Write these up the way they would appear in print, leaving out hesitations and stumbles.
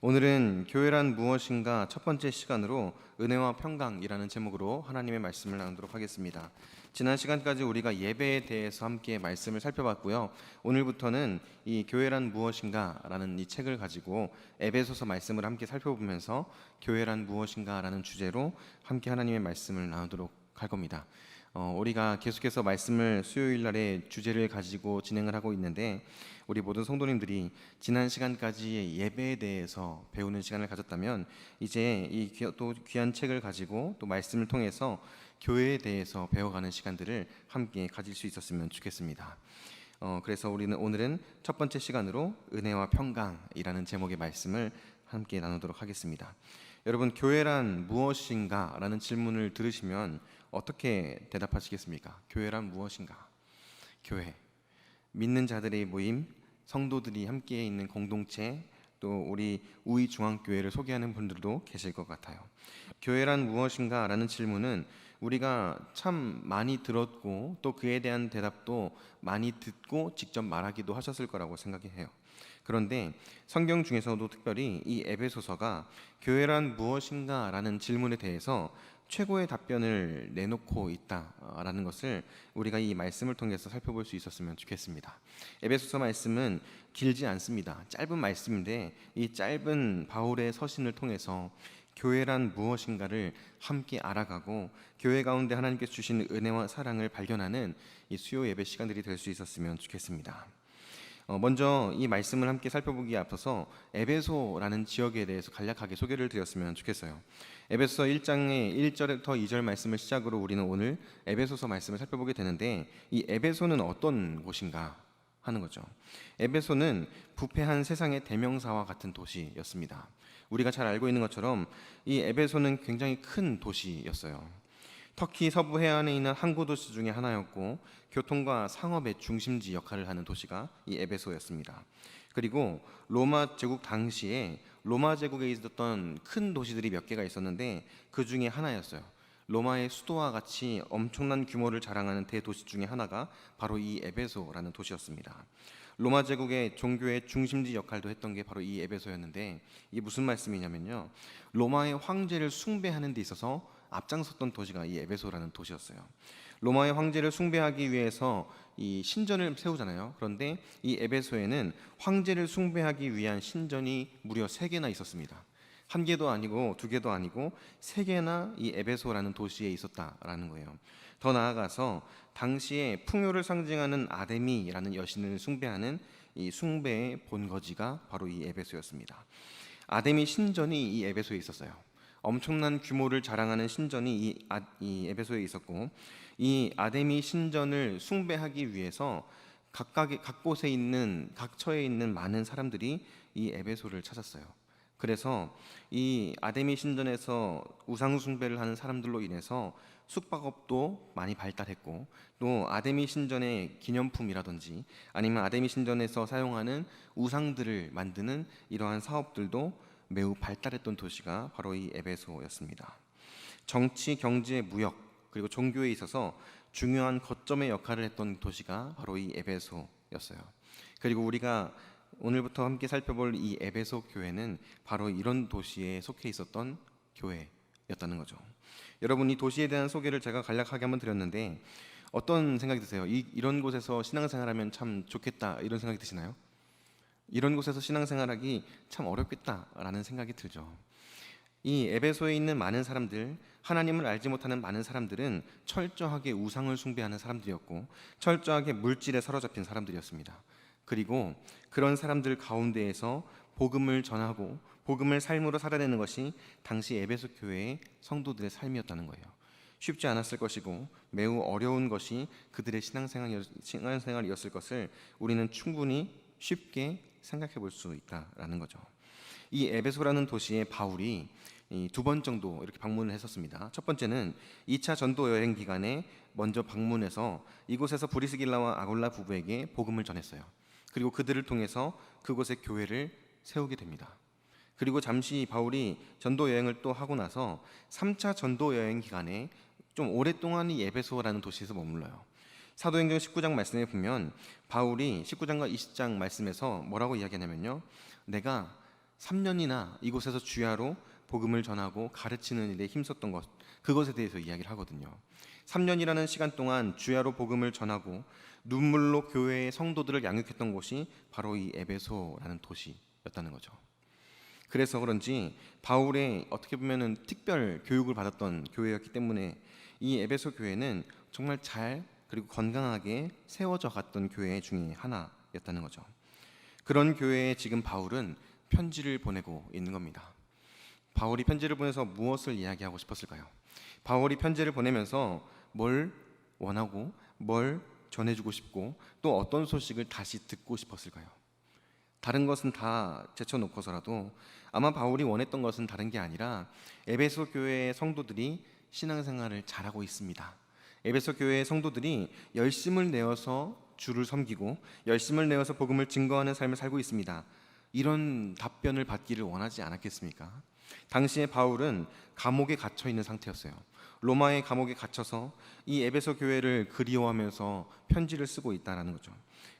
오늘은 교회란 무엇인가 첫 번째 시간으로 은혜와 평강이라는 제목으로 하나님의 말씀을 나누도록 하겠습니다. 지난 시간까지 우리가 예배에 대해서 함께 말씀을 살펴봤고요. 오늘부터는 이 교회란 무엇인가라는 이 책을 가지고 에베소서 말씀을 함께 살펴보면서 교회란 무엇인가라는 주제로 함께 하나님의 말씀을 나누도록 할 겁니다. 우리가 계속해서 말씀을 수요일 날에 주제를 가지고 진행을 하고 있는데 우리 모든 성도님들이 지난 시간까지 예배에 대해서 배우는 시간을 가졌다면 이제 또 귀한 책을 가지고 또 말씀을 통해서 교회에 대해서 배워가는 시간들을 함께 가질 수 있었으면 좋겠습니다. 그래서 우리는 오늘은 첫 번째 시간으로 은혜와 평강이라는 제목의 말씀을 함께 나누도록 하겠습니다. 여러분, 교회란 무엇인가? 라는 질문을 들으시면 어떻게 대답하시겠습니까? 교회란 무엇인가? 교회, 믿는 자들의 모임, 성도들이 함께 있는 공동체, 또 우리 우이중앙교회를 소개하는 분들도 계실 것 같아요. 교회란 무엇인가? 라는 질문은 우리가 참 많이 들었고 또 그에 대한 대답도 많이 듣고 직접 말하기도 하셨을 거라고 생각해요. 그런데 성경 중에서도 특별히 이 에베소서가 교회란 무엇인가? 라는 질문에 대해서 최고의 답변을 내놓고 있다라는 것을 우리가 이 말씀을 통해서 살펴볼 수 있었으면 좋겠습니다. 에베소서 말씀은 길지 않습니다. 짧은 말씀인데 이 짧은 바울의 서신을 통해서 교회란 무엇인가를 함께 알아가고 교회 가운데 하나님께서 주신 은혜와 사랑을 발견하는 이 수요 예배 시간들이 될 수 있었으면 좋겠습니다. 먼저 이 말씀을 함께 살펴보기에 앞서서 에베소라는 지역에 대해서 간략하게 소개를 드렸으면 좋겠어요. 에베소서 1장의 1절부터 2절 말씀을 시작으로 우리는 오늘 에베소서 말씀을 살펴보게 되는데 이 에베소는 어떤 곳인가 하는 거죠. 에베소는 부패한 세상의 대명사와 같은 도시였습니다. 우리가 잘 알고 있는 것처럼 이 에베소는 굉장히 큰 도시였어요. 터키 서부 해안에 있는 항구 도시 중에 하나였고 교통과 상업의 중심지 역할을 하는 도시가 이 에베소였습니다. 그리고 로마 제국 당시에 로마 제국에 있었던 큰 도시들이 몇 개가 있었는데 그 중에 하나였어요. 로마의 수도와 같이 엄청난 규모를 자랑하는 대도시 중에 하나가 바로 이 에베소라는 도시였습니다. 로마 제국의 종교의 중심지 역할도 했던 게 바로 이 에베소였는데 이게 무슨 말씀이냐면요, 로마의 황제를 숭배하는 데 있어서 앞장섰던 도시가 이 에베소라는 도시였어요. 로마의 황제를 숭배하기 위해서 이 신전을 세우잖아요. 그런데 이 에베소에는 황제를 숭배하기 위한 신전이 무려 3개나 있었습니다. 1개도 아니고 2개도 아니고 3개나 이 에베소라는 도시에 있었다라는 거예요. 더 나아가서 당시에 풍요를 상징하는 아데미라는 여신을 숭배하는 이 숭배의 본거지가 바로 이 에베소였습니다. 아데미 신전이 이 에베소에 있었어요. 엄청난 규모를 자랑하는 신전이 이 에베소에 있었고 이 아데미 신전을 숭배하기 위해서 각 곳에 있는 각 처에 있는 많은 사람들이 이 에베소를 찾았어요. 그래서 이 아데미 신전에서 우상 숭배를 하는 사람들로 인해서 숙박업도 많이 발달했고 또 아데미 신전의 기념품이라든지 아니면 아데미 신전에서 사용하는 우상들을 만드는 이러한 사업들도 매우 발달했던 도시가 바로 이 에베소였습니다. 정치, 경제, 무역 그리고 종교에 있어서 중요한 거점의 역할을 했던 도시가 바로 이 에베소였어요. 그리고 우리가 오늘부터 함께 살펴볼 이 에베소 교회는 바로 이런 도시에 속해 있었던 교회였다는 거죠. 여러분, 이 도시에 대한 소개를 제가 간략하게 한번 드렸는데 어떤 생각이 드세요? 이런 곳에서 신앙생활하면 참 좋겠다 이런 생각이 드시나요? 이런 곳에서 신앙생활하기 참 어렵겠다라는 생각이 들죠. 이 에베소에 있는 많은 사람들, 하나님을 알지 못하는 많은 사람들은 철저하게 우상을 숭배하는 사람들이었고 철저하게 물질에 사로잡힌 사람들이었습니다. 그리고 그런 사람들 가운데에서 복음을 전하고 복음을 삶으로 살아내는 것이 당시 에베소 교회의 성도들의 삶이었다는 거예요. 쉽지 않았을 것이고 매우 어려운 것이 그들의 신앙생활이었을 것을 우리는 충분히 쉽게 생각해 볼 수 있다라는 거죠. 이 에베소라는 도시에 바울이 2번 정도 이렇게 방문을 했었습니다. 첫 번째는 2차 전도 여행 기간에 먼저 방문해서 이곳에서 브리스길라와 아굴라 부부에게 복음을 전했어요. 그리고 그들을 통해서 그곳에 교회를 세우게 됩니다. 그리고 잠시 바울이 전도 여행을 또 하고 나서 3차 전도 여행 기간에 좀 오랫동안 이 에베소라는 도시에서 머물러요. 사도행전 19장 말씀에 보면 바울이 19장과 20장 말씀에서 뭐라고 이야기하냐면요, 내가 3년이나 이곳에서 주야로 복음을 전하고 가르치는 일에 힘썼던 것, 그것에 대해서 이야기를 하거든요. 3년이라는 시간 동안 주야로 복음을 전하고 눈물로 교회의 성도들을 양육했던 곳이 바로 이 에베소라는 도시였다는 거죠. 그래서 그런지 바울의 어떻게 보면은 특별 교육을 받았던 교회였기 때문에 이 에베소 교회는 정말 잘 그리고 건강하게 세워져 갔던 교회 중에 하나였다는 거죠. 그런 교회에 지금 바울은 편지를 보내고 있는 겁니다. 바울이 편지를 보내서 무엇을 이야기하고 싶었을까요? 바울이 편지를 보내면서 뭘 원하고 뭘 전해주고 싶고 또 어떤 소식을 다시 듣고 싶었을까요? 다른 것은 다 제쳐놓고서라도 아마 바울이 원했던 것은 다른 게 아니라 에베소 교회의 성도들이 신앙생활을 잘하고 있습니다. 에베소 교회의 성도들이 열심을 내어서 주를 섬기고 열심을 내어서 복음을 증거하는 삶을 살고 있습니다. 이런 답변을 받기를 원하지 않았겠습니까? 당시에 바울은 감옥에 갇혀 있는 상태였어요. 로마의 감옥에 갇혀서 이 에베소 교회를 그리워하면서 편지를 쓰고 있다는 거죠.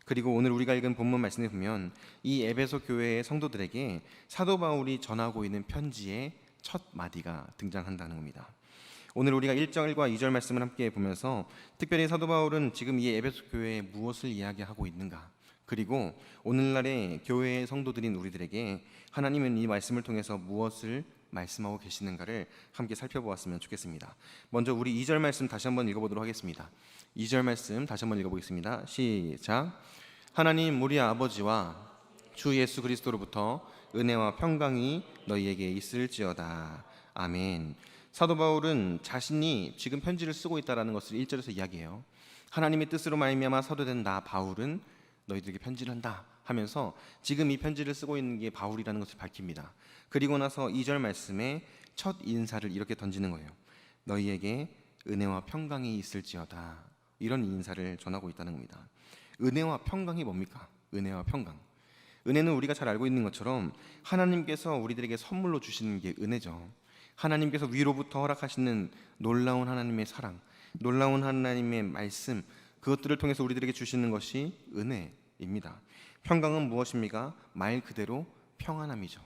그리고 오늘 우리가 읽은 본문 말씀에 보면 이 에베소 교회의 성도들에게 사도 바울이 전하고 있는 편지의 첫 마디가 등장한다는 겁니다. 오늘 우리가 1장 1과 2절 말씀을 함께 보면서 특별히 사도 바울은 지금 이 에베소 교회에 무엇을 이야기하고 있는가, 그리고 오늘날의 교회의 성도들인 우리들에게 하나님은 이 말씀을 통해서 무엇을 말씀하고 계시는가를 함께 살펴보았으면 좋겠습니다. 먼저 우리 2절 말씀 다시 한번 읽어보도록 하겠습니다. 2절 말씀 다시 한번 읽어보겠습니다. 시작. 하나님 우리 아버지와 주 예수 그리스도로부터 은혜와 평강이 너희에게 있을지어다. 아멘. 사도 바울은 자신이 지금 편지를 쓰고 있다는 것을 1절에서 이야기해요. 하나님의 뜻으로 말미암아 사도된 나 바울은 너희들에게 편지를 한다 하면서 지금 이 편지를 쓰고 있는 게 바울이라는 것을 밝힙니다. 그리고 나서 2절 말씀에 첫 인사를 이렇게 던지는 거예요. 너희에게 은혜와 평강이 있을지어다. 이런 인사를 전하고 있다는 겁니다. 은혜와 평강이 뭡니까? 은혜와 평강. 은혜는 우리가 잘 알고 있는 것처럼 하나님께서 우리들에게 선물로 주시는 게 은혜죠. 하나님께서 위로부터 허락하시는 놀라운 하나님의 사랑, 놀라운 하나님의 말씀, 그것들을 통해서 우리들에게 주시는 것이 은혜입니다. 평강은 무엇입니까? 말 그대로 평안함이죠.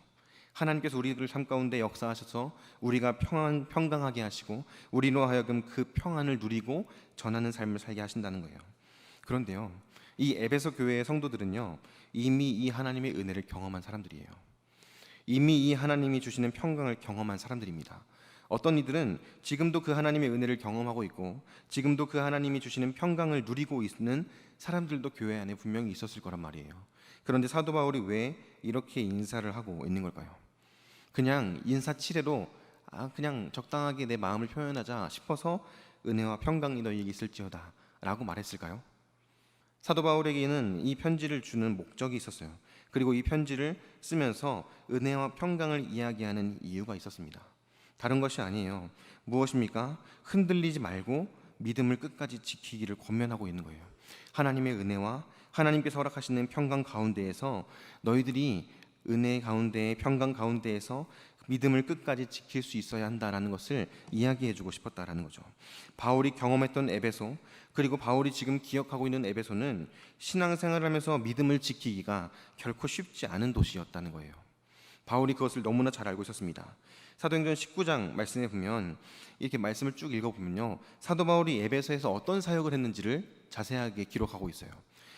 하나님께서 우리들 삶 가운데 역사하셔서 우리가 평강하게 하시고 우리로 하여금 그 평안을 누리고 전하는 삶을 살게 하신다는 거예요. 그런데요, 이 에베소 교회의 성도들은요, 이미 이 하나님의 은혜를 경험한 사람들이에요. 이미 이 하나님이 주시는 평강을 경험한 사람들입니다. 어떤 이들은 지금도 그 하나님의 은혜를 경험하고 있고 지금도 그 하나님이 주시는 평강을 누리고 있는 사람들도 교회 안에 분명히 있었을 거란 말이에요. 그런데 사도 바울이 왜 이렇게 인사를 하고 있는 걸까요? 그냥 인사치레로 그냥 적당하게 내 마음을 표현하자 싶어서 은혜와 평강이 너희에게 있을지어다 라고 말했을까요? 사도 바울에게는 이 편지를 주는 목적이 있었어요. 그리고 이 편지를 쓰면서 은혜와 평강을 이야기하는 이유가 있었습니다. 다른 것이 아니에요. 무엇입니까? 흔들리지 말고 믿음을 끝까지 지키기를 권면하고 있는 거예요. 하나님의 은혜와 하나님께서 허락하시는 평강 가운데에서 너희들이 은혜 가운데 평강 가운데에서 믿음을 끝까지 지킬 수 있어야 한다라는 것을 이야기해주고 싶었다라는 거죠. 바울이 경험했던 에베소, 그리고 바울이 지금 기억하고 있는 에베소는 신앙생활을 하면서 믿음을 지키기가 결코 쉽지 않은 도시였다는 거예요. 바울이 그것을 너무나 잘 알고 있었습니다. 사도행전 19장 말씀에 보면 이렇게 말씀을 쭉 읽어보면요, 사도 바울이 에베소에서 어떤 사역을 했는지를 자세하게 기록하고 있어요.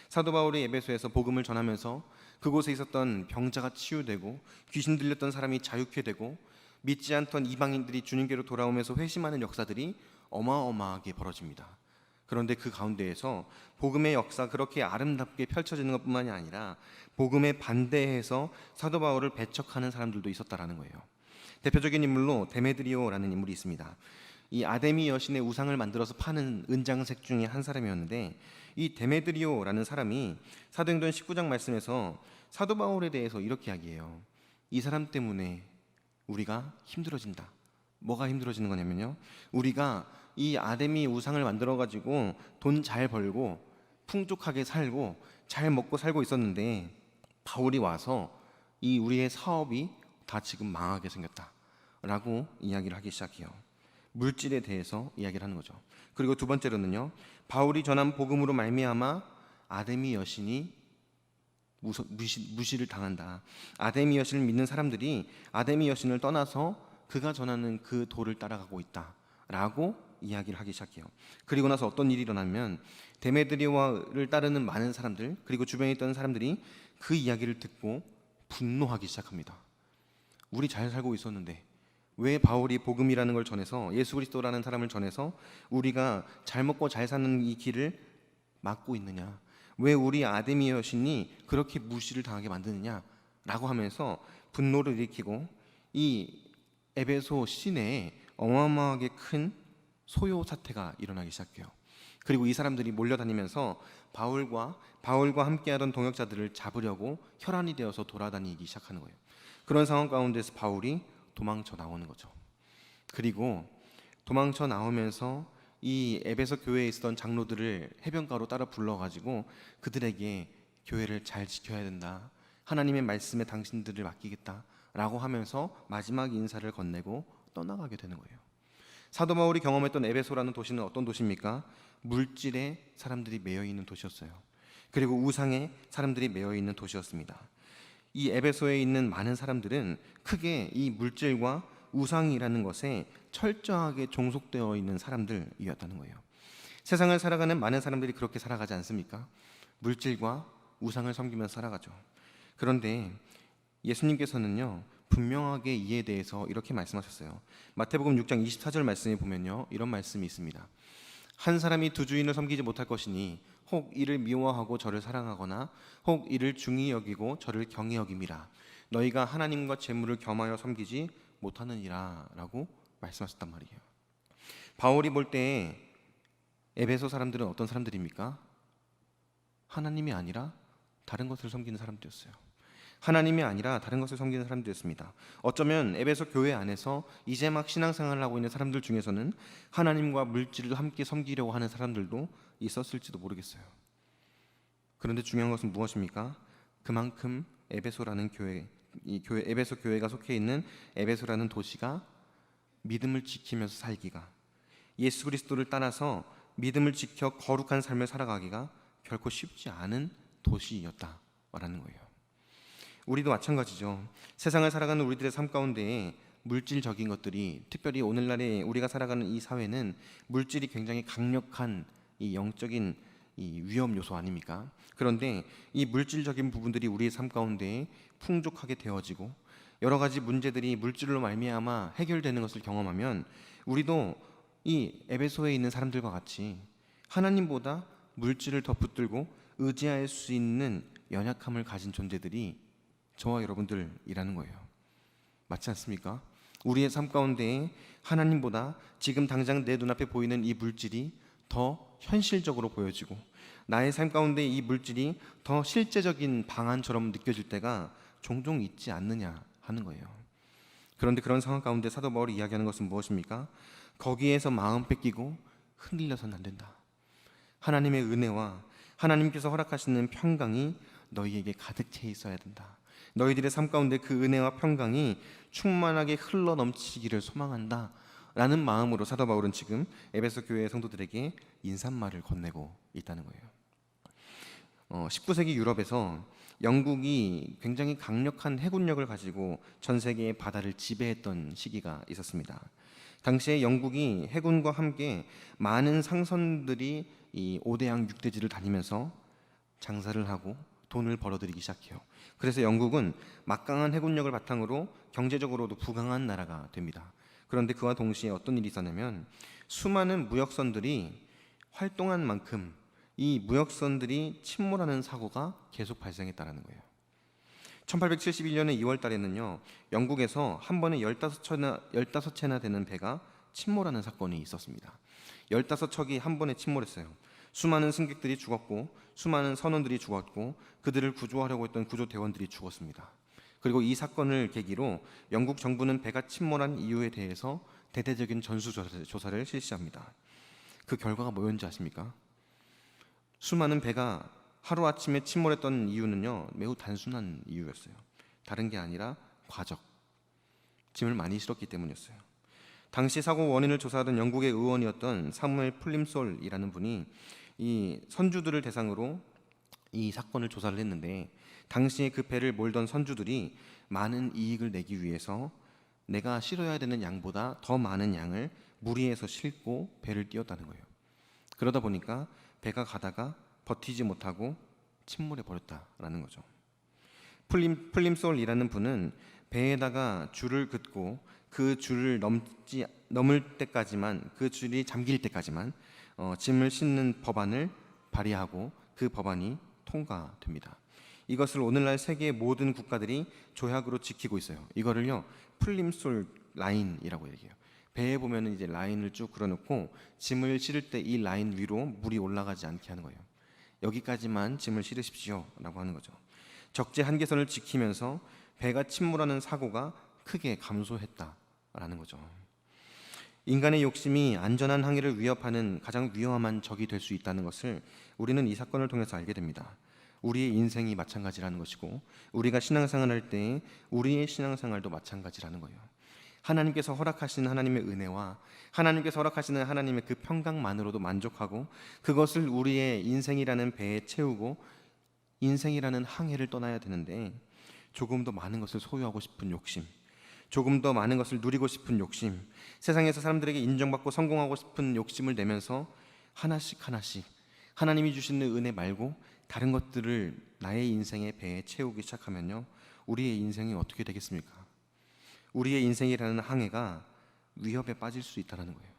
사도 바울이 에베소에서 복음을 전하면서 그곳에 있었던 병자가 치유되고 귀신 들렸던 사람이 자유케 되고 믿지 않던 이방인들이 주님께로 돌아오면서 회심하는 역사들이 어마어마하게 벌어집니다. 그런데 그 가운데에서 복음의 역사 그렇게 아름답게 펼쳐지는 것뿐만이 아니라 복음에 반대해서 사도 바울을 배척하는 사람들도 있었다라는 거예요. 대표적인 인물로 데메드리오라는 인물이 있습니다. 이 아데미 여신의 우상을 만들어서 파는 은장색 중에 한 사람이었는데, 이 데메드리오라는 사람이 사도행전 19장 말씀에서 사도 바울에 대해서 이렇게 이야기해요. 이 사람 때문에 우리가 힘들어진다. 뭐가 힘들어지는 거냐면요, 우리가 이 아데미 우상을 만들어 가지고 돈 잘 벌고 풍족하게 살고 잘 먹고 살고 있었는데 바울이 와서 이 우리의 사업이 다 지금 망하게 생겼다라고 이야기를 하기 시작해요. 물질에 대해서 이야기를 하는 거죠. 그리고 두 번째로는요, 바울이 전한 복음으로 말미암아 아데미 여신이 무시를 당한다. 아데미 여신을 믿는 사람들이 아데미 여신을 떠나서 그가 전하는 그 도를 따라가고 있다라고 이야기를 하기 시작해요. 그리고 나서 어떤 일이 일어나면 데메드리오를 따르는 많은 사람들, 그리고 주변에 있던 사람들이 그 이야기를 듣고 분노하기 시작합니다. 우리 잘 살고 있었는데 왜 바울이 복음이라는 걸 전해서, 예수 그리스도라는 사람을 전해서 우리가 잘 먹고 잘 사는 이 길을 막고 있느냐, 왜 우리 아데미 여신이 그렇게 무시를 당하게 만드느냐라고 하면서 분노를 일으키고 이 에베소 시내에 어마어마하게 큰 소요 사태가 일어나기 시작해요. 그리고 이 사람들이 몰려다니면서 바울과 함께하던 동역자들을 잡으려고 혈안이 되어서 돌아다니기 시작하는 거예요. 그런 상황 가운데서 바울이 도망쳐 나오는 거죠. 그리고 도망쳐 나오면서 이 에베소 교회에 있었던 장로들을 해변가로 따라 불러가지고 그들에게 교회를 잘 지켜야 된다, 하나님의 말씀에 당신들을 맡기겠다라고 하면서 마지막 인사를 건네고 떠나가게 되는 거예요. 사도 바울이 경험했던 에베소라는 도시는 어떤 도시입니까? 물질에 사람들이 매여 있는 도시였어요. 그리고 우상에 사람들이 매여 있는 도시였습니다. 이 에베소에 있는 많은 사람들은 크게 이 물질과 우상이라는 것에 철저하게 종속되어 있는 사람들이었다는 거예요. 세상을 살아가는 많은 사람들이 그렇게 살아가지 않습니까? 물질과 우상을 섬기면서 살아가죠. 그런데 예수님께서는요, 분명하게 이에 대해서 이렇게 말씀하셨어요. 마태복음 6장 24절 말씀에 보면요, 이런 말씀이 있습니다. 한 사람이 두 주인을 섬기지 못할 것이니 혹 이를 미워하고 저를 사랑하거나 혹 이를 중히 여기고 저를 경히 여김이라. 너희가 하나님과 재물을 겸하여 섬기지 못하느니라 라고 말씀하셨단 말이에요. 바울이 볼 때 에베소 사람들은 어떤 사람들입니까? 하나님이 아니라 다른 것을 섬기는 사람들이었어요. 하나님이 아니라 다른 것을 섬기는 사람들이었습니다. 어쩌면 에베소 교회 안에서 이제 막 신앙생활을 하고 있는 사람들 중에서는 하나님과 물질을 함께 섬기려고 하는 사람들도 있었을지도 모르겠어요. 그런데 중요한 것은 무엇입니까? 그만큼 에베소라는 에베소 교회가 속해 있는 에베소라는 도시가 믿음을 지키면서 살기가, 예수 그리스도를 따라서 믿음을 지켜 거룩한 삶을 살아가기가 결코 쉽지 않은 도시였다라는 거예요. 우리도 마찬가지죠. 세상을 살아가는 우리들의 삶 가운데 물질적인 것들이, 특별히 오늘날에 우리가 살아가는 이 사회는 물질이 굉장히 강력한 이 영적인 이 위험 요소 아닙니까? 그런데 이 물질적인 부분들이 우리의 삶 가운데 풍족하게 되어지고 여러 가지 문제들이 물질로 말미암아 해결되는 것을 경험하면 우리도 이 에베소에 있는 사람들과 같이 하나님보다 물질을 더 붙들고 의지할 수 있는 연약함을 가진 존재들이 저와 여러분들이라는 거예요. 맞지 않습니까? 우리의 삶 가운데 하나님보다 지금 당장 내 눈앞에 보이는 이 물질이 더 현실적으로 보여지고 나의 삶 가운데 이 물질이 더 실제적인 방안처럼 느껴질 때가 종종 있지 않느냐 하는 거예요. 그런데 그런 상황 가운데 사도 바울이 이야기하는 것은 무엇입니까? 거기에서 마음 뺏기고 흔들려서는 안 된다. 하나님의 은혜와 하나님께서 허락하시는 평강이 너희에게 가득 차 있어야 된다. 너희들의 삶 가운데 그 은혜와 평강이 충만하게 흘러 넘치기를 소망한다 라는 마음으로 사도 바울은 지금 에베소 교회의 성도들에게 인사말을 건네고 있다는 거예요. 19세기 유럽에서 영국이 굉장히 강력한 해군력을 가지고 전 세계의 바다를 지배했던 시기가 있었습니다. 당시에 영국이 해군과 함께 많은 상선들이 이 5대양 6대지를 다니면서 장사를 하고 돈을 벌어들이기 시작해요. 그래서 영국은 막강한 해군력을 바탕으로 경제적으로도 부강한 나라가 됩니다. 그런데 그와 동시에 어떤 일이 있었냐면 수많은 무역선들이 활동한 만큼 이 무역선들이 침몰하는 사고가 계속 발생했다는 거예요. 1871년의 2월 달에는요, 영국에서 한 번에 15채나 되는 배가 침몰하는 사건이 있었습니다. 15척이 한 번에 침몰했어요. 수많은 승객들이 죽었고 수많은 선원들이 죽었고 그들을 구조하려고 했던 구조대원들이 죽었습니다. 그리고 이 사건을 계기로 영국 정부는 배가 침몰한 이유에 대해서 대대적인 전수조사를 실시합니다. 그 결과가 뭐였는지 아십니까? 수많은 배가 하루아침에 침몰했던 이유는요, 매우 단순한 이유였어요. 다른 게 아니라 과적, 짐을 많이 실었기 때문이었어요. 당시 사고 원인을 조사하던 영국의 의원이었던 사무엘 플림솔이라는 분이 이 선주들을 대상으로 이 사건을 조사를 했는데 당시에 그 배를 몰던 선주들이 많은 이익을 내기 위해서 내가 실어야 되는 양보다 더 많은 양을 무리해서 싣고 배를 띄웠다는 거예요. 그러다 보니까 배가 가다가 버티지 못하고 침몰해 버렸다라는 거죠. 플림솔이라는 분은 배에다가 줄을 긋고 그 줄을 넘을 때까지만, 그 줄이 잠길 때까지만 짐을 싣는 법안을 발의하고 그 법안이 통과됩니다. 이것을 오늘날 세계의 모든 국가들이 조약으로 지키고 있어요. 이거를요 플림솔 라인이라고 얘기해요. 배에 보면은 이제 라인을 쭉 그려놓고 짐을 실을 때 이 라인 위로 물이 올라가지 않게 하는 거예요. 여기까지만 짐을 실으십시오라고 하는 거죠. 적재 한계선을 지키면서 배가 침몰하는 사고가 크게 감소했다라는 거죠. 인간의 욕심이 안전한 항해를 위협하는 가장 위험한 적이 될 수 있다는 것을 우리는 이 사건을 통해서 알게 됩니다. 우리의 인생이 마찬가지라는 것이고 우리가 신앙생활을 할 때 우리의 신앙생활도 마찬가지라는 거예요. 하나님께서 허락하시는 하나님의 은혜와 하나님께서 허락하시는 하나님의 그 평강만으로도 만족하고 그것을 우리의 인생이라는 배에 채우고 인생이라는 항해를 떠나야 되는데 조금 더 많은 것을 소유하고 싶은 욕심, 조금 더 많은 것을 누리고 싶은 욕심, 세상에서 사람들에게 인정받고 성공하고 싶은 욕심을 내면서 하나씩 하나님이 주시는 은혜 말고 다른 것들을 나의 인생의 배에 채우기 시작하면요 우리의 인생이 어떻게 되겠습니까? 우리의 인생이라는 항해가 위협에 빠질 수 있다는 거예요.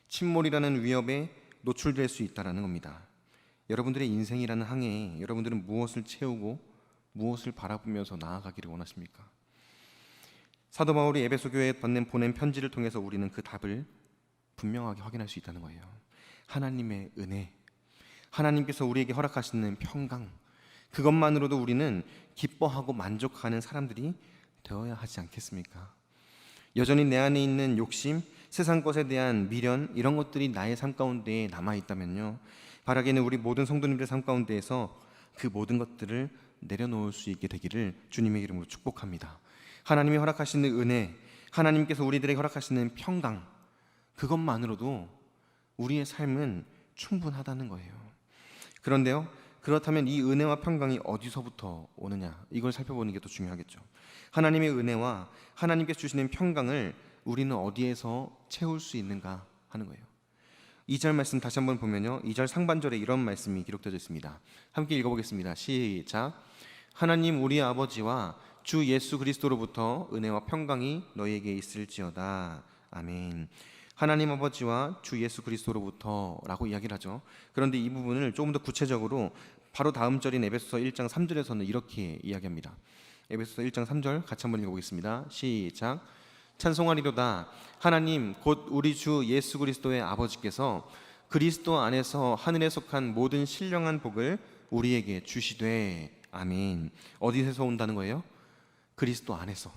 침몰이라는 위협에 노출될 수 있다는 겁니다. 여러분들의 인생이라는 항해에 여러분들은 무엇을 채우고 무엇을 바라보면서 나아가기를 원하십니까? 사도 바울이 에베소 교회에 보낸 편지를 통해서 우리는 그 답을 분명하게 확인할 수 있다는 거예요. 하나님의 은혜, 하나님께서 우리에게 허락하시는 평강, 그것만으로도 우리는 기뻐하고 만족하는 사람들이 되어야 하지 않겠습니까? 여전히 내 안에 있는 욕심, 세상 것에 대한 미련, 이런 것들이 나의 삶 가운데에 남아있다면요 바라기는 우리 모든 성도님들의 삶 가운데에서 그 모든 것들을 내려놓을 수 있게 되기를 주님의 이름으로 축복합니다. 하나님이 허락하시는 은혜, 하나님께서 우리들에게 허락하시는 평강, 그것만으로도 우리의 삶은 충분하다는 거예요. 그런데요, 그렇다면 이 은혜와 평강이 어디서부터 오느냐, 이걸 살펴보는 게 더 중요하겠죠. 하나님의 은혜와 하나님께서 주시는 평강을 우리는 어디에서 채울 수 있는가 하는 거예요. 2절 말씀 다시 한번 보면요, 2절 상반절에 이런 말씀이 기록되어 있습니다. 함께 읽어보겠습니다. 시작. 하나님 우리 아버지와 주 예수 그리스도로부터 은혜와 평강이 너희에게 있을지어다. 아멘. 하나님 아버지와 주 예수 그리스도로부터 라고 이야기를 하죠. 그런데 이 부분을 조금 더 구체적으로 바로 다음 절인 에베소서 1장 3절에서는 이렇게 이야기합니다. 에베소서 1장 3절 같이 한번 읽어보겠습니다. 시작. 찬송하리로다. 하나님 곧 우리 주 예수 그리스도의 아버지께서 그리스도 안에서 하늘에 속한 모든 신령한 복을 우리에게 주시되. 아멘. 어디에서 온다는 거예요? 그리스도 안에서.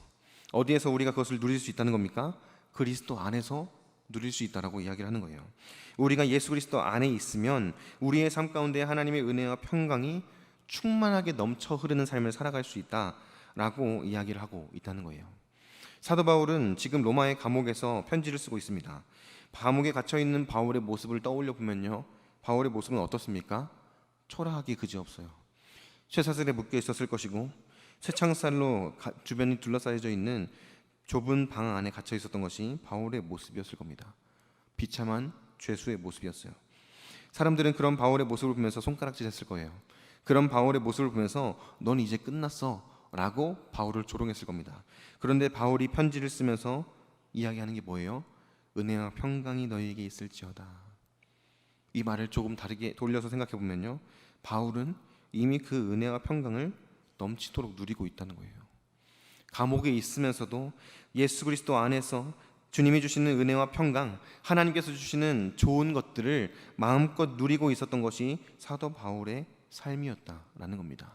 어디에서 우리가 그것을 누릴 수 있다는 겁니까? 그리스도 안에서 누릴 수 있다라고 이야기를 하는 거예요. 우리가 예수 그리스도 안에 있으면 우리의 삶 가운데 하나님의 은혜와 평강이 충만하게 넘쳐 흐르는 삶을 살아갈 수 있다라고 이야기를 하고 있다는 거예요. 사도 바울은 지금 로마의 감옥에서 편지를 쓰고 있습니다. 감옥에 갇혀있는 바울의 모습을 떠올려 보면요, 바울의 모습은 어떻습니까? 초라하기 그지없어요. 쇠사슬에 묶여 있었을 것이고 쇠창살로 주변이 둘러싸여져 있는 좁은 방 안에 갇혀 있었던 것이 바울의 모습이었을 겁니다. 비참한 죄수의 모습이었어요. 사람들은 그런 바울의 모습을 보면서 손가락질했을 거예요. 그런 바울의 모습을 보면서 넌 이제 끝났어 라고 바울을 조롱했을 겁니다. 그런데 바울이 편지를 쓰면서 이야기하는 게 뭐예요? 은혜와 평강이 너희에게 있을지어다. 이 말을 조금 다르게 돌려서 생각해 보면요, 바울은 이미 그 은혜와 평강을 넘치도록 누리고 있다는 거예요. 감옥에 있으면서도 예수 그리스도 안에서 주님이 주시는 은혜와 평강, 하나님께서 주시는 좋은 것들을 마음껏 누리고 있었던 것이 사도 바울의 삶이었다라는 겁니다.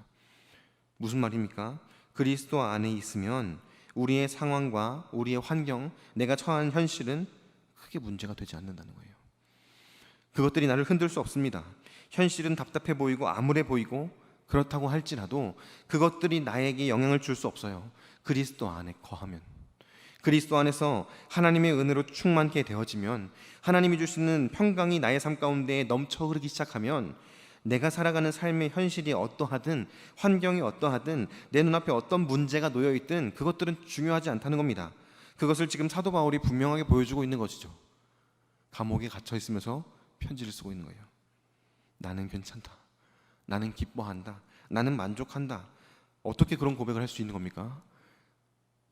무슨 말입니까? 그리스도 안에 있으면 우리의 상황과 우리의 환경, 내가 처한 현실은 크게 문제가 되지 않는다는 거예요. 그것들이 나를 흔들 수 없습니다. 현실은 답답해 보이고 암울해 보이고 그렇다고 할지라도 그것들이 나에게 영향을 줄 수 없어요. 그리스도 안에 거하면, 그리스도 안에서 하나님의 은혜로 충만케 되어지면, 하나님이 주시는 평강이 나의 삶 가운데 넘쳐 흐르기 시작하면 내가 살아가는 삶의 현실이 어떠하든 환경이 어떠하든 내 눈앞에 어떤 문제가 놓여 있든 그것들은 중요하지 않다는 겁니다. 그것을 지금 사도 바울이 분명하게 보여주고 있는 것이죠. 감옥에 갇혀 있으면서 편지를 쓰고 있는 거예요. 나는 괜찮다. 나는 기뻐한다. 나는 만족한다. 어떻게 그런 고백을 할 수 있는 겁니까?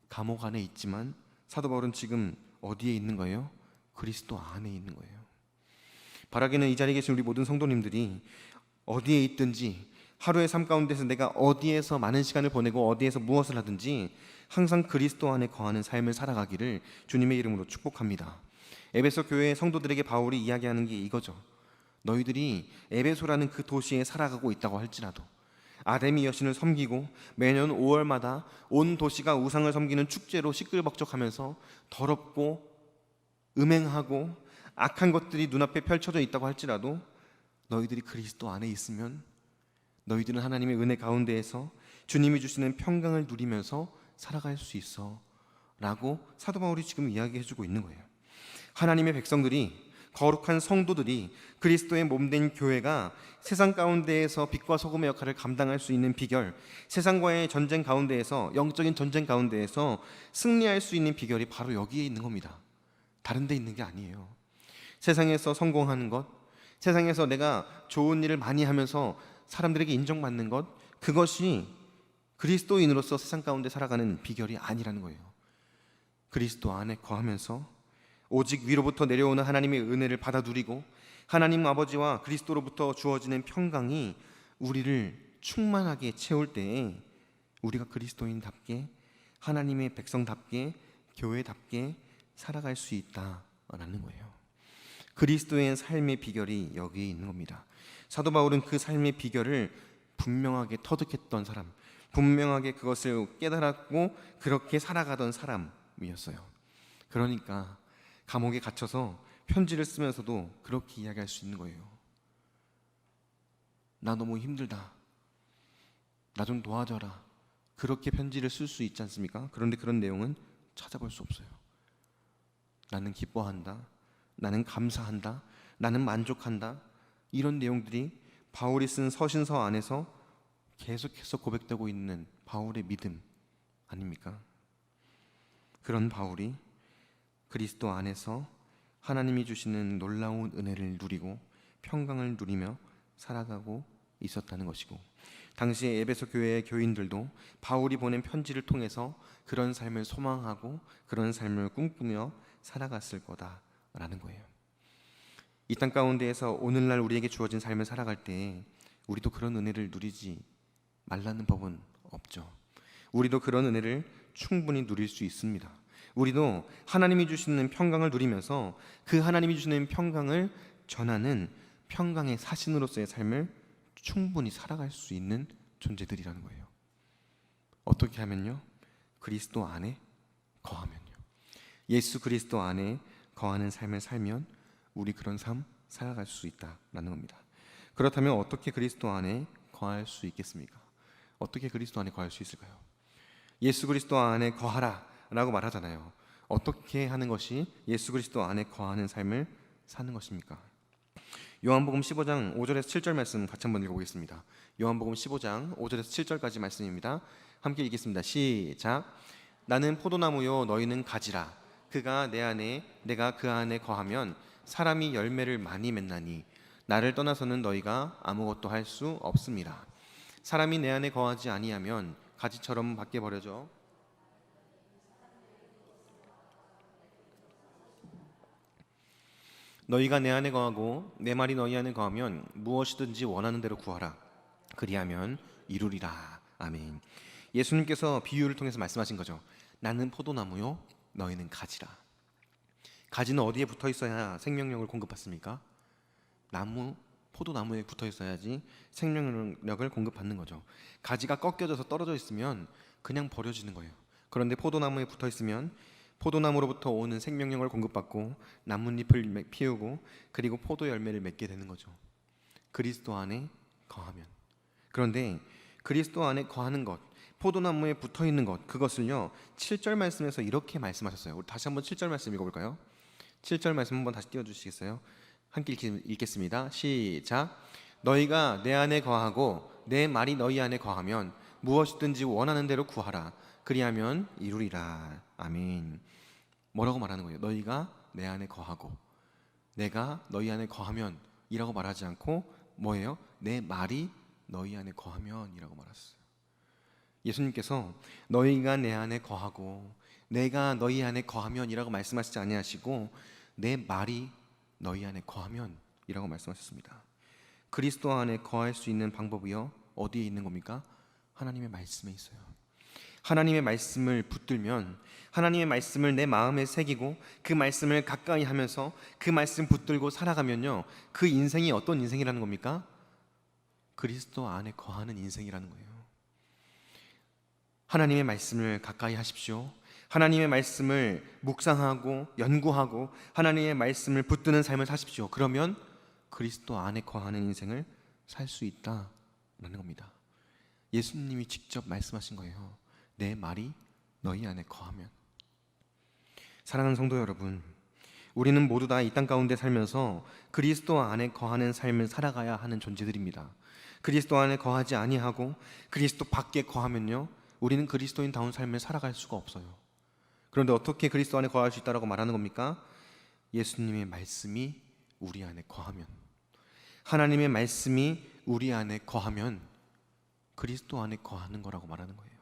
감옥 안에 있지만 사도 바울은 지금 어디에 있는 거예요? 그리스도 안에 있는 거예요. 바라기는 이 자리에 계신 우리 모든 성도님들이 어디에 있든지 하루의 삶 가운데서 내가 어디에서 많은 시간을 보내고 어디에서 무엇을 하든지 항상 그리스도 안에 거하는 삶을 살아가기를 주님의 이름으로 축복합니다. 에베소 교회의 성도들에게 바울이 이야기하는 게 이거죠. 너희들이 에베소라는 그 도시에 살아가고 있다고 할지라도 아데미 여신을 섬기고 매년 5월마다 온 도시가 우상을 섬기는 축제로 시끌벅적하면서 더럽고 음행하고 악한 것들이 눈앞에 펼쳐져 있다고 할지라도 너희들이 그리스도 안에 있으면 너희들은 하나님의 은혜 가운데에서 주님이 주시는 평강을 누리면서 살아갈 수 있어 라고 사도 바울이 지금 이야기해주고 있는 거예요. 하나님의 백성들이, 거룩한 성도들이, 그리스도의 몸된 교회가 세상 가운데에서 빛과 소금의 역할을 감당할 수 있는 비결, 세상과의 전쟁 가운데에서, 영적인 전쟁 가운데에서 승리할 수 있는 비결이 바로 여기에 있는 겁니다. 다른 데 있는 게 아니에요. 세상에서 성공하는 것, 세상에서 내가 좋은 일을 많이 하면서 사람들에게 인정받는 것, 그것이 그리스도인으로서 세상 가운데 살아가는 비결이 아니라는 거예요. 그리스도 안에 거하면서 오직 위로부터 내려오는 하나님의 은혜를 받아 누리고 하나님 아버지와 그리스도로부터 주어지는 평강이 우리를 충만하게 채울 때에 우리가 그리스도인답게, 하나님의 백성답게, 교회답게 살아갈 수 있다라는 거예요. 그리스도의 삶의 비결이 여기에 있는 겁니다. 사도 바울은 그 삶의 비결을 분명하게 터득했던 사람, 분명하게 그것을 깨달았고 그렇게 살아가던 사람이었어요. 그러니까 감옥에 갇혀서 편지를 쓰면서도 그렇게 이야기할 수 있는 거예요. 나 너무 힘들다. 나 좀 도와줘라. 그렇게 편지를 쓸 수 있지 않습니까? 그런데 그런 내용은 찾아볼 수 없어요. 나는 기뻐한다. 나는 감사한다. 나는 만족한다. 이런 내용들이 바울이 쓴 서신서 안에서 계속해서 고백되고 있는 바울의 믿음 아닙니까? 그런 바울이 그리스도 안에서 하나님이 주시는 놀라운 은혜를 누리고 평강을 누리며 살아가고 있었다는 것이고, 당시에 에베소 교회의 교인들도 바울이 보낸 편지를 통해서 그런 삶을 소망하고 그런 삶을 꿈꾸며 살아갔을 거다라는 거예요. 이 땅 가운데에서 오늘날 우리에게 주어진 삶을 살아갈 때 우리도 그런 은혜를 누리지 말라는 법은 없죠. 우리도 그런 은혜를 충분히 누릴 수 있습니다. 우리도 하나님이 주시는 평강을 누리면서 그 하나님이 주시는 평강을 전하는 평강의 사신으로서의 삶을 충분히 살아갈 수 있는 존재들이라는 거예요. 어떻게 하면요? 그리스도 안에 거하면요. 예수 그리스도 안에 거하는 삶을 살면 우리 그런 삶 살아갈 수 있다라는 겁니다. 그렇다면 어떻게 그리스도 안에 거할 수 있겠습니까? 어떻게 그리스도 안에 거할 수 있을까요? 예수 그리스도 안에 거하라 라고 말하잖아요. 어떻게 하는 것이 예수 그리스도 안에 거하는 삶을 사는 것입니까? 요한복음 15장 5절에서 7절 말씀 같이 한번 읽어보겠습니다. 요한복음 15장 5절에서 7절까지 말씀입니다. 함께 읽겠습니다. 시작. 나는 포도나무요 너희는 가지라. 그가 내 안에 내가 그 안에 거하면 사람이 열매를 많이 맺나니 나를 떠나서는 너희가 아무것도 할 수 없습니다. 사람이 내 안에 거하지 아니하면 가지처럼 밖에 버려져 너희가 내 안에 거하고 내 말이 너희 안에 거하면 무엇이든지 원하는 대로 구하라. 그리하면 이루리라. 아멘. 예수님께서 비유를 통해서 말씀하신 거죠. 나는 포도나무요 너희는 가지라. 가지는 어디에 붙어 있어야 생명력을 공급받습니까? 포도나무에 붙어 있어야지 생명력을 공급받는 거죠. 가지가 꺾여져서 떨어져 있으면 그냥 버려지는 거예요. 그런데 포도나무에 붙어 있으면 포도나무로부터 오는 생명력을 공급받고 나뭇잎을 피우고 그리고 포도 열매를 맺게 되는 거죠. 그리스도 안에 거하면. 그런데 그리스도 안에 거하는 것, 포도나무에 붙어 있는 것, 그것을요 7절 말씀에서 이렇게 말씀하셨어요. 우리 다시 한번 7절 말씀 읽어볼까요? 7절 말씀 한번 다시 띄워주시겠어요? 함께 읽겠습니다. 시작. 너희가 내 안에 거하고 내 말이 너희 안에 거하면 무엇이든지 원하는 대로 구하라. 그리하면 이루리라. 아멘. 뭐라고 말하는 거예요? 너희가 내 안에 거하고 내가 너희 안에 거하면 이라고 말하지 않고 뭐예요? 내 말이 너희 안에 거하면 이라고 말했어요. 예수님께서 너희가 내 안에 거하고 내가 너희 안에 거하면 이라고 말씀하시지 아니하시고 내 말이 너희 안에 거하면 이라고 말씀하셨습니다. 그리스도 안에 거할 수 있는 방법이요, 어디에 있는 겁니까? 하나님의 말씀에 있어요. 하나님의 말씀을 붙들면, 하나님의 말씀을 내 마음에 새기고 그 말씀을 가까이 하면서 그 말씀 붙들고 살아가면요, 그 인생이 어떤 인생이라는 겁니까? 그리스도 안에 거하는 인생이라는 거예요. 하나님의 말씀을 가까이 하십시오. 하나님의 말씀을 묵상하고 연구하고 하나님의 말씀을 붙드는 삶을 사십시오. 그러면 그리스도 안에 거하는 인생을 살 수 있다라는 겁니다. 예수님이 직접 말씀하신 거예요. 내 말이 너희 안에 거하면. 사랑하는 성도 여러분, 우리는 모두 다 이 땅 가운데 살면서 그리스도 안에 거하는 삶을 살아가야 하는 존재들입니다. 그리스도 안에 거하지 아니하고 그리스도 밖에 거하면요, 우리는 그리스도인다운 삶을 살아갈 수가 없어요. 그런데 어떻게 그리스도 안에 거할 수 있다고 말하는 겁니까? 예수님의 말씀이 우리 안에 거하면, 하나님의 말씀이 우리 안에 거하면 그리스도 안에 거하는 거라고 말하는 거예요.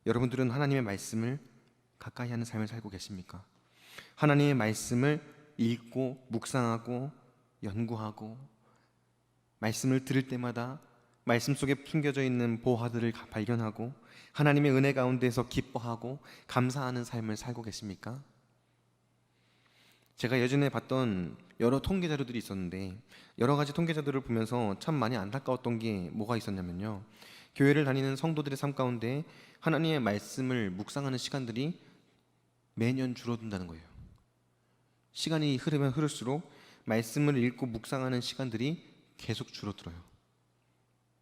여러분들은 하나님의 말씀을 가까이 하는 삶을 살고 계십니까? 하나님의 말씀을 읽고 묵상하고 연구하고 말씀을 들을 때마다 말씀 속에 숨겨져 있는 보화들을 발견하고 하나님의 은혜 가운데서 기뻐하고 감사하는 삶을 살고 계십니까? 제가 예전에 봤던 여러 통계 자료들이 있었는데 여러 가지 통계 자료를 보면서 참 많이 안타까웠던 게 뭐가 있었냐면요, 교회를 다니는 성도들의 삶 가운데 하나님의 말씀을 묵상하는 시간들이 매년 줄어든다는 거예요. 시간이 흐르면 흐를수록 말씀을 읽고 묵상하는 시간들이 계속 줄어들어요.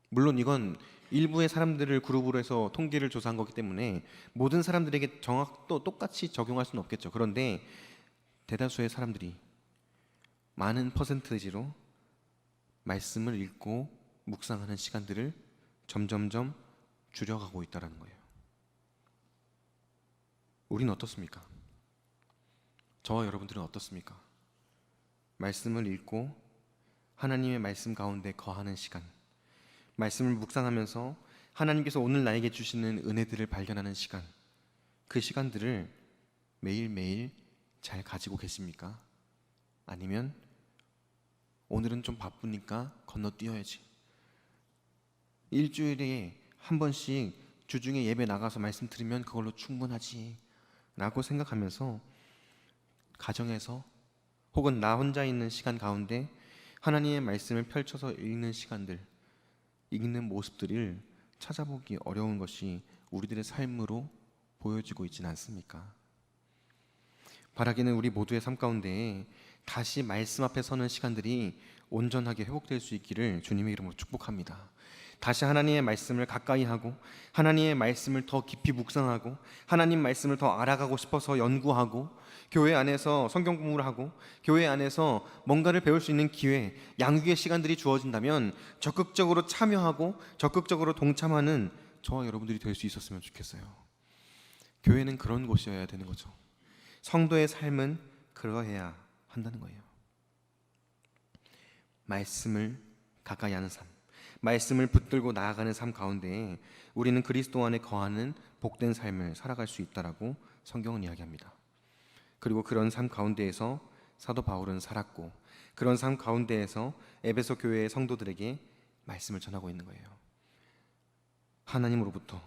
물론 이건 일부의 사람들을 그룹으로 해서 통계를 조사한 거기 때문에 모든 사람들에게 또 똑같이 적용할 수는 없겠죠. 그런데 대다수의 사람들이 많은 퍼센티지로 말씀을 읽고 묵상하는 시간들을 점점점 줄여가고 있다는 거예요. 우리는 어떻습니까? 저와 여러분들은 어떻습니까? 말씀을 읽고 하나님의 말씀 가운데 거하는 시간, 말씀을 묵상하면서 하나님께서 오늘 나에게 주시는 은혜들을 발견하는 시간, 그 시간들을 매일매일 잘 가지고 계십니까? 아니면 오늘은 좀 바쁘니까 건너뛰어야지, 일주일에 한 번씩 주중에 예배 나가서 말씀 들으면 그걸로 충분하지 라고 생각하면서 가정에서 혹은 나 혼자 있는 시간 가운데 하나님의 말씀을 펼쳐서 읽는 시간들, 읽는 모습들을 찾아보기 어려운 것이 우리들의 삶으로 보여지고 있지는 않습니까? 바라기는 우리 모두의 삶 가운데 다시 말씀 앞에 서는 시간들이 온전하게 회복될 수 있기를 주님의 이름으로 축복합니다. 다시 하나님의 말씀을 가까이 하고 하나님의 말씀을 더 깊이 묵상하고 하나님 말씀을 더 알아가고 싶어서 연구하고 교회 안에서 성경 공부를 하고 교회 안에서 뭔가를 배울 수 있는 기회, 양육의 시간들이 주어진다면 적극적으로 참여하고 적극적으로 동참하는 저와 여러분들이 될 수 있었으면 좋겠어요. 교회는 그런 곳이어야 되는 거죠. 성도의 삶은 그러해야 한다는 거예요. 말씀을 가까이 하는 삶, 말씀을 붙들고 나아가는 삶 가운데 우리는 그리스도 안에 거하는 복된 삶을 살아갈 수 있다라고 성경은 이야기합니다. 그리고 그런 삶 가운데에서 사도 바울은 살았고 그런 삶 가운데에서 에베소 교회의 성도들에게 말씀을 전하고 있는 거예요. 하나님으로부터,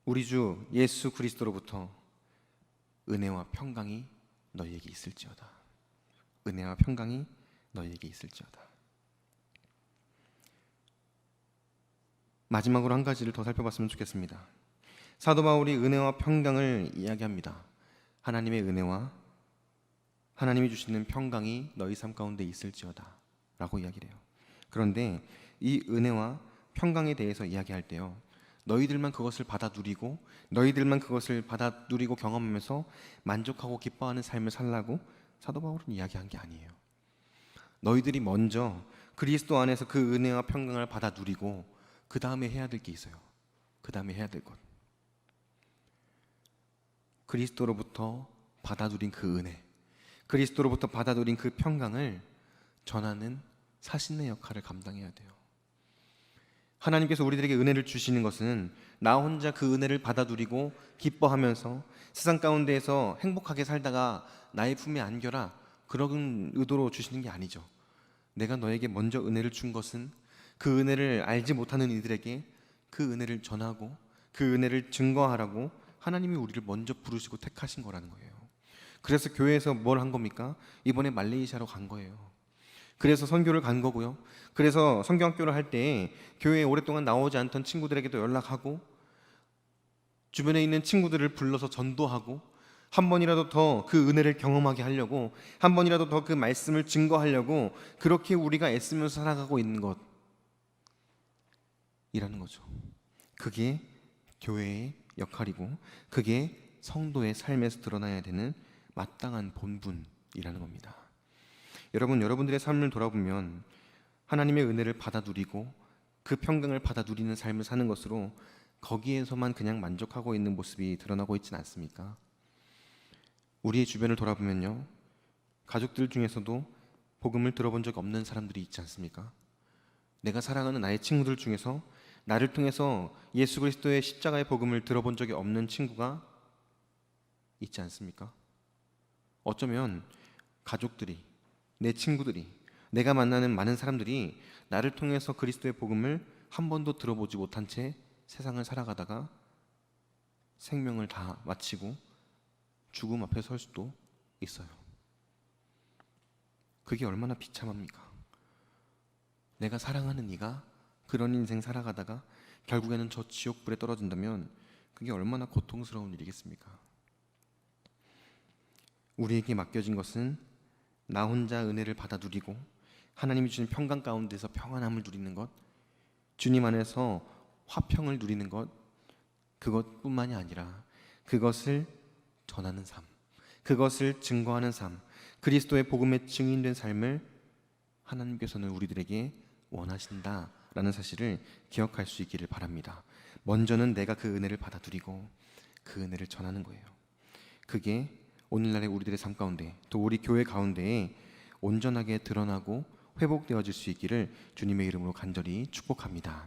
우리 주 예수 그리스도로부터 은혜와 평강이 너희에게 있을지어다. 은혜와 평강이 너희에게 있을지어다. 마지막으로 한 가지를 더 살펴봤으면 좋겠습니다. 사도 바울이 은혜와 평강을 이야기합니다. 하나님의 은혜와 하나님이 주시는 평강이 너희 삶 가운데 있을지어다 라고 이야기를 해요. 그런데 이 은혜와 평강에 대해서 이야기할 때요, 너희들만 그것을 받아 누리고 너희들만 그것을 받아 누리고 경험하면서 만족하고 기뻐하는 삶을 살라고 사도 바울은 이야기한 게 아니에요. 너희들이 먼저 그리스도 안에서 그 은혜와 평강을 받아 누리고 그 다음에 해야 될 게 있어요. 그 다음에 해야 될 것. 그리스도로부터 받아 누린 그 은혜, 그리스도로부터 받아 누린 그 평강을 전하는 사신의 역할을 감당해야 돼요. 하나님께서 우리들에게 은혜를 주시는 것은 나 혼자 그 은혜를 받아 누리고 기뻐하면서 세상 가운데에서 행복하게 살다가 나의 품에 안겨라, 그런 의도로 주시는 게 아니죠. 내가 너에게 먼저 은혜를 준 것은 그 은혜를 알지 못하는 이들에게 그 은혜를 전하고 그 은혜를 증거하라고 하나님이 우리를 먼저 부르시고 택하신 거라는 거예요. 그래서 교회에서 뭘 한 겁니까? 이번에 말레이시아로 간 거예요. 그래서 선교를 간 거고요. 그래서 성경학교를 할 때 교회에 오랫동안 나오지 않던 친구들에게도 연락하고 주변에 있는 친구들을 불러서 전도하고 한 번이라도 더 그 은혜를 경험하게 하려고, 한 번이라도 더 그 말씀을 증거하려고 그렇게 우리가 애쓰면서 살아가고 있는 것이라는 거죠. 그게 교회의 역할이고 그게 성도의 삶에서 드러나야 되는 마땅한 본분이라는 겁니다. 여러분들의 삶을 돌아보면 하나님의 은혜를 받아 누리고 그 평강을 받아 누리는 삶을 사는 것으로 거기에서만 그냥 만족하고 있는 모습이 드러나고 있지는 않습니까? 우리의 주변을 돌아보면요, 가족들 중에서도 복음을 들어본 적 없는 사람들이 있지 않습니까? 내가 사랑하는 나의 친구들 중에서 나를 통해서 예수 그리스도의 십자가의 복음을 들어본 적이 없는 친구가 있지 않습니까? 어쩌면 가족들이, 내 친구들이, 내가 만나는 많은 사람들이 나를 통해서 그리스도의 복음을 한 번도 들어보지 못한 채 세상을 살아가다가 생명을 다 마치고 죽음 앞에 설 수도 있어요. 그게 얼마나 비참합니까? 내가 사랑하는 이가 그런 인생 살아가다가 결국에는 저 지옥불에 떨어진다면 그게 얼마나 고통스러운 일이겠습니까? 우리에게 맡겨진 것은 나 혼자 은혜를 받아 누리고 하나님이 주신 평강 가운데서 평안함을 누리는 것, 주님 안에서 화평을 누리는 것, 그것뿐만이 아니라 그것을 전하는 삶, 그것을 증거하는 삶, 그리스도의 복음의 증인된 삶을 하나님께서는 우리들에게 원하신다라는 사실을 기억할 수 있기를 바랍니다. 먼저는 내가 그 은혜를 받아 누리고 그 은혜를 전하는 거예요. 그게 오늘날의 우리들의 삶 가운데, 또 우리 교회 가운데에 온전하게 드러나고 회복되어질 수 있기를 주님의 이름으로 간절히 축복합니다.